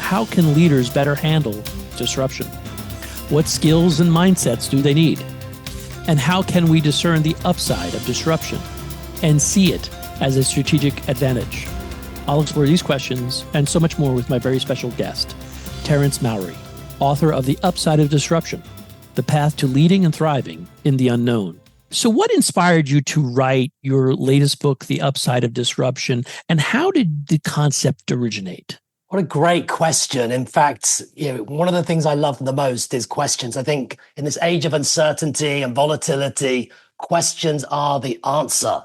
how can leaders better handle disruption? What skills and mindsets do they need? And how can we discern the upside of disruption and see it as a strategic advantage? I'll explore these questions and so much more with my very special guest, Terence Mauri, author of The Upside of Disruption, The Path to Leading and Thriving in the Unknown. So what inspired you to write your latest book, The Upside of Disruption, and how did the concept originate? What a great question. In fact, one of the things I love the most is questions. I think in this age of uncertainty and volatility, questions are the answer.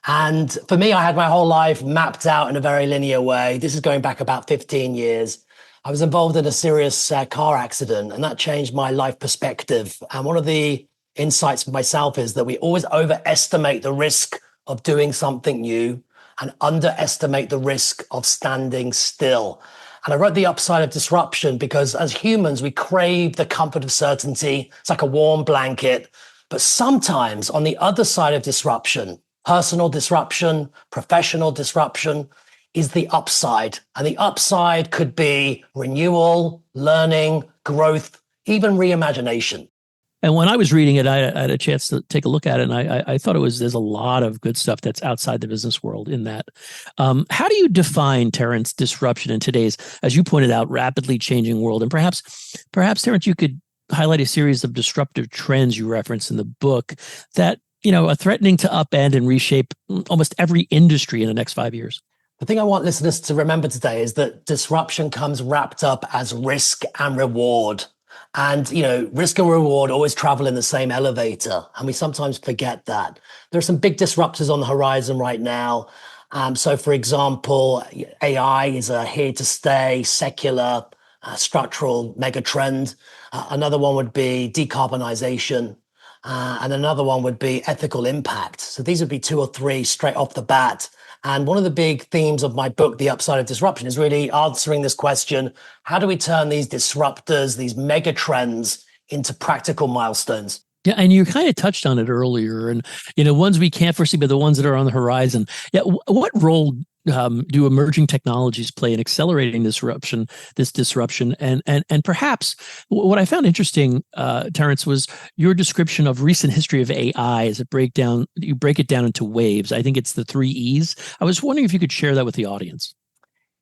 And for me, I had my whole life mapped out in a very linear way. This is going back about 15 years. I was involved in a serious car accident, and that changed my life perspective. And one of the insights for myself is that we always overestimate the risk of doing something new and underestimate the risk of standing still. And I wrote The Upside of Disruption because as humans, we crave the comfort of certainty. It's like a warm blanket. But sometimes on the other side of disruption, personal disruption, professional disruption, is the upside. And the upside could be renewal, learning, growth, even reimagination. And when I was reading it, I had a chance to take a look at it, and I thought there's a lot of good stuff that's outside the business world in that. How do you define, Terence, disruption in today's, as you pointed out, rapidly changing world? And perhaps, Terence, you could highlight a series of disruptive trends you reference in the book that, are threatening to upend and reshape almost every industry in the next 5 years. The thing I want listeners to remember today is that disruption comes wrapped up as risk and reward. And, risk and reward always travel in the same elevator. And we sometimes forget that. There are some big disruptors on the horizon right now. So, for example, AI is a here to stay, secular, structural mega trend. Another one would be decarbonization. And another one would be ethical impact. So these would be two or three straight off the bat. And one of the big themes of my book, The Upside of Disruption, is really answering this question: how do we turn these disruptors, these mega trends, into practical milestones? Yeah, and you kind of touched on it earlier, and ones we can't foresee, but the ones that are on the horizon. Yeah, what role do emerging technologies play in accelerating this disruption? And perhaps what I found interesting, Terence, was your description of recent history of AI as you break it down into waves. I think it's the 3 E's. I was wondering if you could share that with the audience.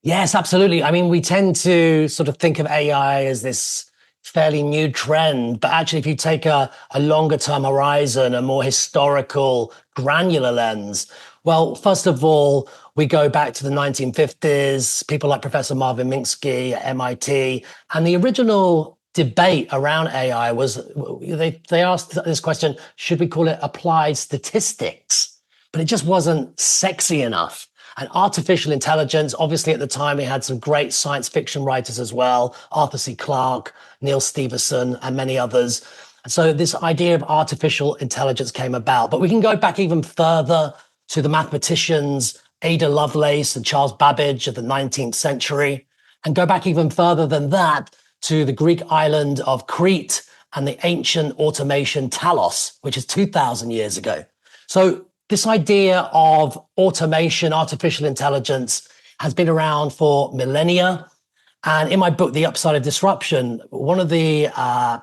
Yes, absolutely. I mean, we tend to sort of think of AI as this fairly new trend, but actually if you take a longer term horizon, a more historical, granular lens, well, first of all, we go back to the 1950s, people like Professor Marvin Minsky at MIT, and the original debate around AI was, they asked this question, should we call it applied statistics? But it just wasn't sexy enough. And artificial intelligence, obviously at the time we had some great science fiction writers as well, Arthur C. Clarke, Neil Stephenson, and many others. And so this idea of artificial intelligence came about. But we can go back even further to the mathematicians Ada Lovelace and Charles Babbage of the 19th century, and go back even further than that to the Greek island of Crete and the ancient automation Talos, which is 2,000 years ago. So this idea of automation, artificial intelligence, has been around for millennia. And in my book, The Upside of Disruption, one of the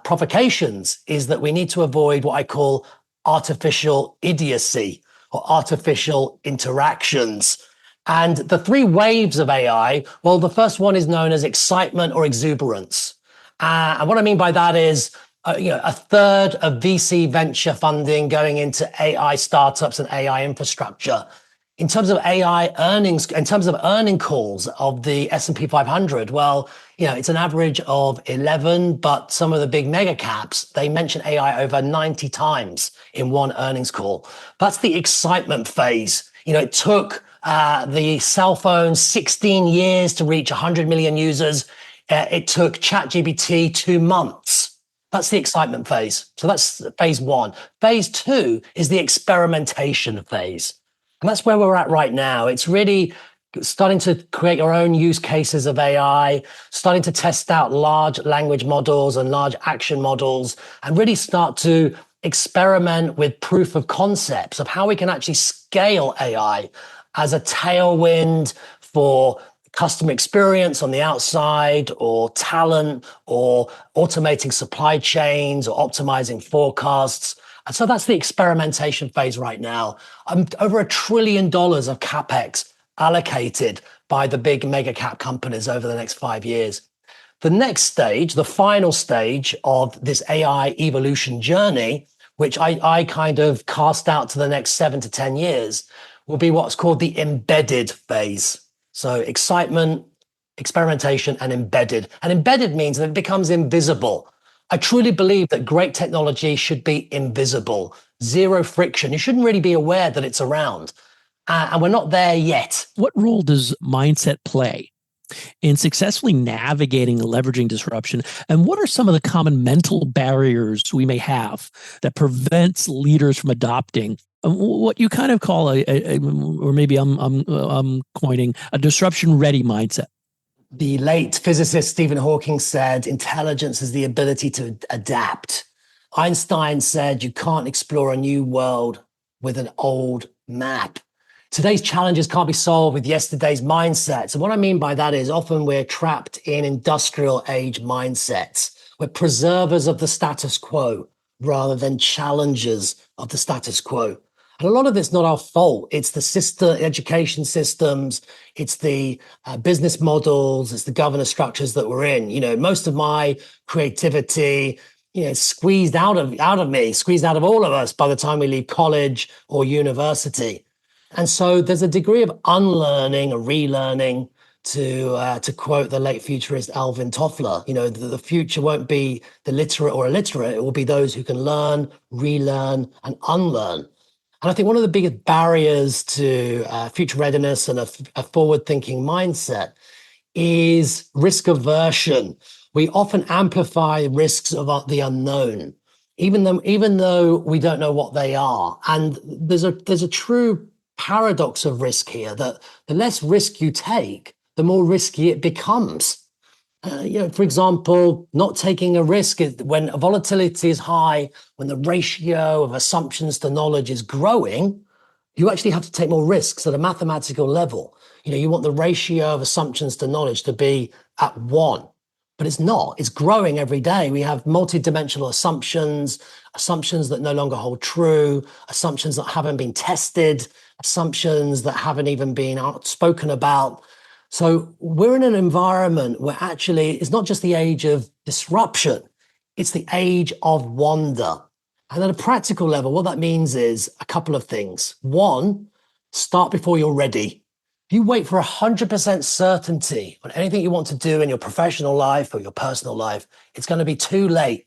provocations is that we need to avoid what I call artificial idiocy or artificial interactions. And the 3 waves of AI, well, the first one is known as excitement or exuberance. And what I mean by that is, a third of VC venture funding going into AI startups and AI infrastructure. In terms of AI earnings, in terms of earning calls of the S&P 500, well, it's an average of 11, but some of the big mega caps, they mention AI over 90 times in one earnings call. That's the excitement phase. It took the cell phone 16 years to reach 100 million users. It took ChatGPT 2 months. That's the excitement phase. So that's phase 1. Phase 2 is the experimentation phase. And that's where we're at right now. It's really starting to create our own use cases of AI, starting to test out large language models and large action models, and really start to experiment with proof of concepts of how we can actually scale AI as a tailwind for customer experience on the outside, or talent, or automating supply chains, or optimizing forecasts. And so that's the experimentation phase right now. Over $1 trillion of CapEx allocated by the big mega cap companies over the next 5 years. The next stage, the final stage of this AI evolution journey, which I kind of cast out to the next 7 to 10 years, will be what's called the embedded phase. So excitement, experimentation, and embedded. And embedded means that it becomes invisible. I truly believe that great technology should be invisible, zero friction. You shouldn't really be aware that it's around. And we're not there yet. What role does mindset play in successfully navigating and leveraging disruption? And what are some of the common mental barriers we may have that prevents leaders from adopting what you kind of call or maybe I'm coining a disruption-ready mindset? The late physicist Stephen Hawking said, intelligence is the ability to adapt. Einstein said, you can't explore a new world with an old map. Today's challenges can't be solved with yesterday's mindsets. And what I mean by that is often we're trapped in industrial age mindsets. We're preservers of the status quo rather than challengers of the status quo. And a lot of it's not our fault. It's the education systems, it's the business models, it's the governance structures that we're in. You know, most of my creativity, squeezed out of me, squeezed out of all of us by the time we leave college or university. And so there's a degree of unlearning or relearning, to quote the late futurist Alvin Toffler. The future won't be the literate or illiterate. It will be those who can learn, relearn, and unlearn. And I think one of the biggest barriers to future readiness and a forward-thinking mindset is risk aversion. We often amplify risks of the unknown, even though we don't know what they are. And there's a true paradox of risk here, that the less risk you take, the more risky it becomes. For example, not taking a risk when volatility is high, when the ratio of assumptions to knowledge is growing, you actually have to take more risks at a mathematical level. You want the ratio of assumptions to knowledge to be at 1, but it's not. It's growing every day. We have multidimensional assumptions that no longer hold true, assumptions that haven't been tested, assumptions that haven't even been spoken about. So we're in an environment where actually it's not just the age of disruption, it's the age of wonder. And at a practical level, what that means is a couple of things. One, start before you're ready. If you wait for 100% certainty on anything you want to do in your professional life or your personal life, it's going to be too late.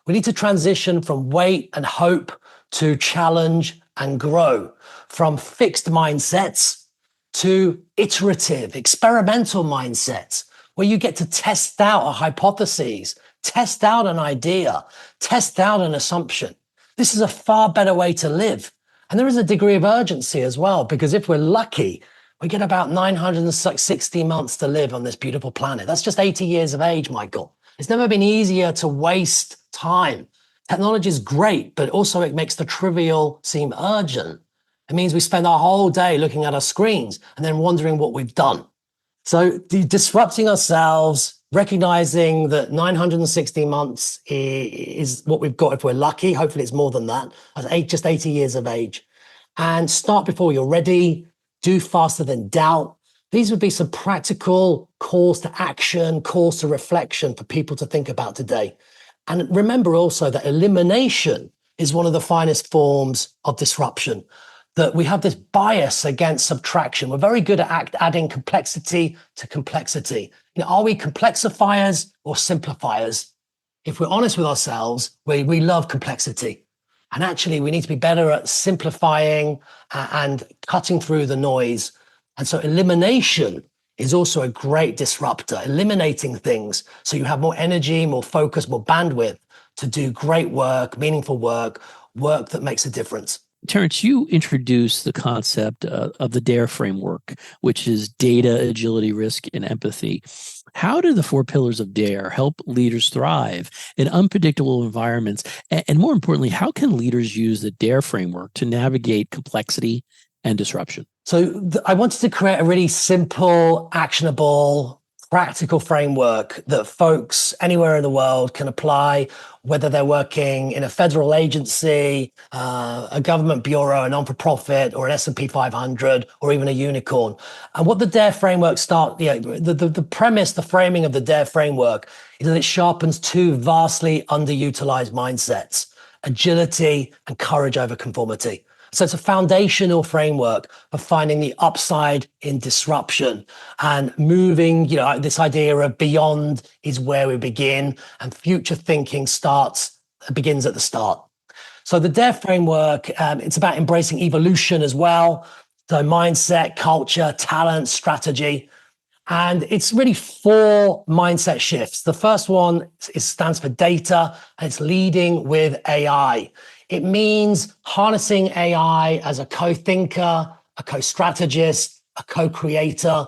We need to transition from wait and hope to challenge and grow, from fixed mindsets to iterative, experimental mindsets, where you get to test out a hypothesis, test out an idea, test out an assumption. This is a far better way to live. And there is a degree of urgency as well, because if we're lucky, we get about 960 months to live on this beautiful planet. That's just 80 years of age, Michael. It's never been easier to waste time. Technology is great, but also it makes the trivial seem urgent. It means we spend our whole day looking at our screens and then wondering what we've done. So disrupting ourselves, recognizing that 960 months is what we've got if we're lucky. Hopefully it's more than that. Just 80 years of age. And start before you're ready. Do faster than doubt. These would be some practical calls to action, calls to reflection for people to think about today. And remember also that elimination is one of the finest forms of disruption. That we have this bias against subtraction. We're very good at adding complexity to complexity. Are we complexifiers or simplifiers? If we're honest with ourselves, we love complexity. And actually, we need to be better at simplifying and cutting through the noise. And so elimination is also a great disruptor, eliminating things so you have more energy, more focus, more bandwidth to do great work, meaningful work, work that makes a difference. Terence, you introduced the concept of the DARE framework, which is data, agility, risk, and empathy. How do the 4 pillars of DARE help leaders thrive in unpredictable environments? And more importantly, how can leaders use the DARE framework to navigate complexity and disruption? So I wanted to create a really simple, actionable, practical framework that folks anywhere in the world can apply, whether they're working in a federal agency, a government bureau, a non-for-profit, or an S&P 500, or even a unicorn. And what the DARE framework the premise, the framing of the DARE framework is that it sharpens two vastly underutilized mindsets: agility and courage over conformity. So it's a foundational framework for finding the upside in disruption and moving, this idea of beyond is where we begin, and future thinking begins at the start. So the DARE framework, it's about embracing evolution as well. So mindset, culture, talent, strategy. And it's really 4 mindset shifts. The first one stands for data, and it's leading with AI. It means harnessing AI as a co-thinker, a co-strategist, a co-creator,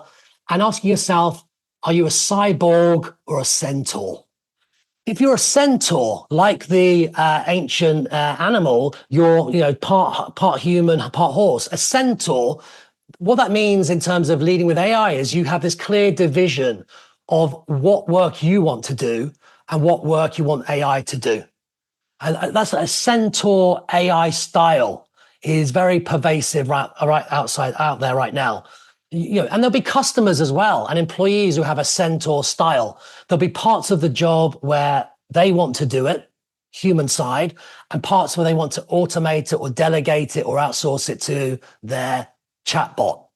and asking yourself, are you a cyborg or a centaur? If you're a centaur, like the ancient animal, you're part human, part horse. A centaur, what that means in terms of leading with AI is you have this clear division of what work you want to do and what work you want AI to do. And that's a centaur AI style is very pervasive out there right now. And there'll be customers as well and employees who have a centaur style. There'll be parts of the job where they want to do it, human side, and parts where they want to automate it or delegate it or outsource it to their chatbot.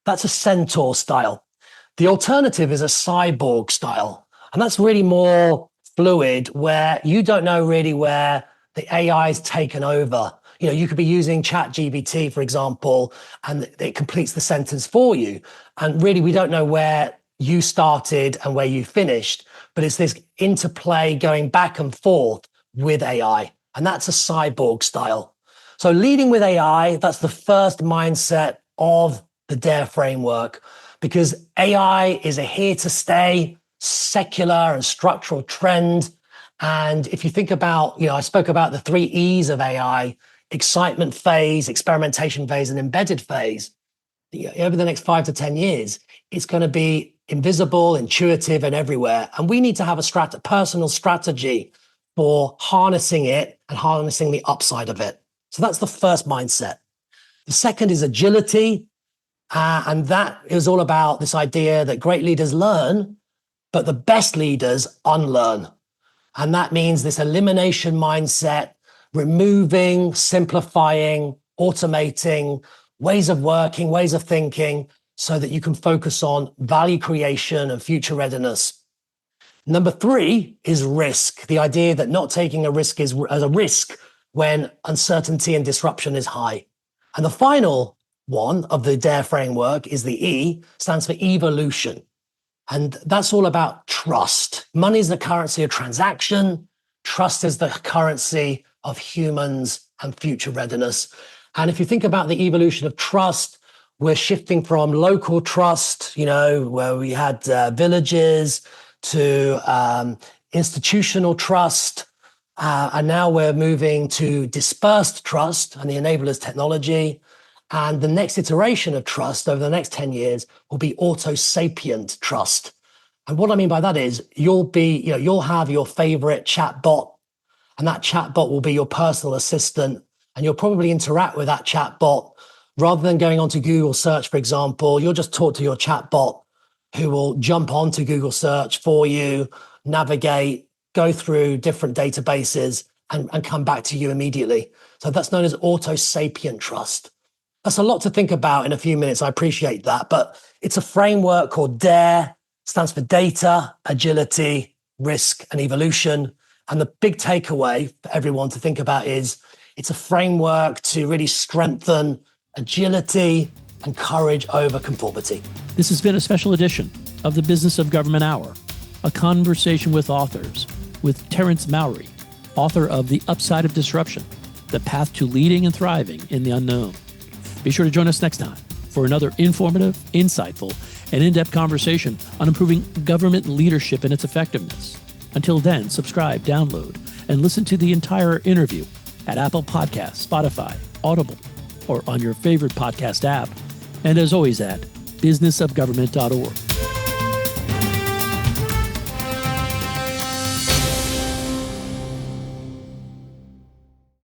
That's a centaur style. The alternative is a cyborg style. And that's really more fluid, where you don't know really where the AI is taken over. You could be using ChatGPT, for example, and it completes the sentence for you. And really, we don't know where you started and where you finished, but it's this interplay going back and forth with AI. And that's a cyborg style. So leading with AI, that's the first mindset of the DARE framework, because AI is a here to stay, secular and structural trend. And if you think about, I spoke about the 3 E's of AI: excitement phase, experimentation phase, and embedded phase. Over the next 5 to 10 years, it's going to be invisible, intuitive, and everywhere. And we need to have a personal strategy for harnessing it and harnessing the upside of it. So that's the first mindset. The second is agility. And that is all about this idea that great leaders learn, but the best leaders unlearn. And that means this elimination mindset, removing, simplifying, automating ways of working, ways of thinking, so that you can focus on value creation and future readiness. Number 3 is risk. The idea that not taking a risk is a risk when uncertainty and disruption is high. And the final one of the DARE framework is the E, stands for evolution. And that's all about trust. Money is the currency of transaction. Trust is the currency of humans and future readiness. And if you think about the evolution of trust, we're shifting from local trust, where we had villages, to institutional trust. And now we're moving to dispersed trust and the enablers technology. And the next iteration of trust over the next 10 years will be auto-sapient trust. And what I mean by that is you'll have your favorite chatbot, and that chatbot will be your personal assistant. And you'll probably interact with that chatbot rather than going onto Google search, for example. You'll just talk to your chatbot, who will jump onto Google search for you, navigate, go through different databases, and come back to you immediately. So that's known as auto-sapient trust. That's a lot to think about in a few minutes. I appreciate that. But it's a framework called DARE, stands for data, agility, risk, and evolution. And the big takeaway for everyone to think about is it's a framework to really strengthen agility and courage over conformity. This has been a special edition of the Business of Government Hour, a conversation with authors, with Terence Mauri, author of The Upside of Disruption, The Path to Leading and Thriving in the Unknown. Be sure to join us next time for another informative, insightful, and in-depth conversation on improving government leadership and its effectiveness. Until then, subscribe, download, and listen to the entire interview at Apple Podcasts, Spotify, Audible, or on your favorite podcast app. And as always at businessofgovernment.org.